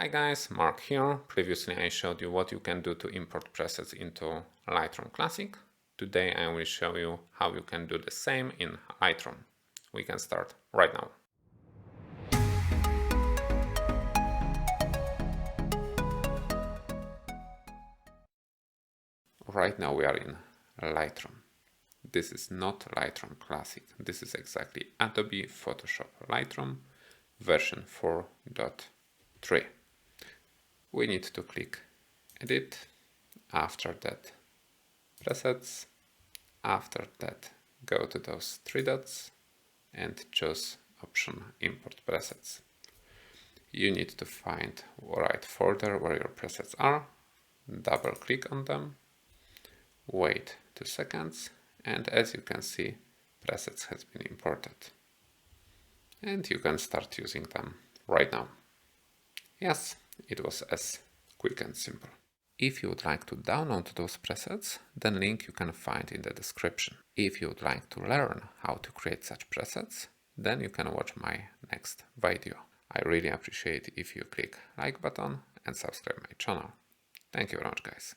Hi guys, Mark here. Previously I showed you what you can do to import presets into Lightroom Classic. Today I will show you how you can do the same in Lightroom. We can start right now. Right now we are in Lightroom. This is not Lightroom Classic. This is exactly Adobe Photoshop Lightroom version 4.3. We need to click Edit, after that Presets, after that go to those three dots and choose option Import Presets. You need to find the right folder where your presets are, double click on them, wait 2 seconds, and as you can see, presets has been imported. And you can start using them right now. Yes, it was as quick and simple. If you would like to download those presets, then link you can find in the description. If you would like to learn how to create such presets, then you can watch my next video. I really appreciate if you click like button and subscribe my channel. Thank you very much guys.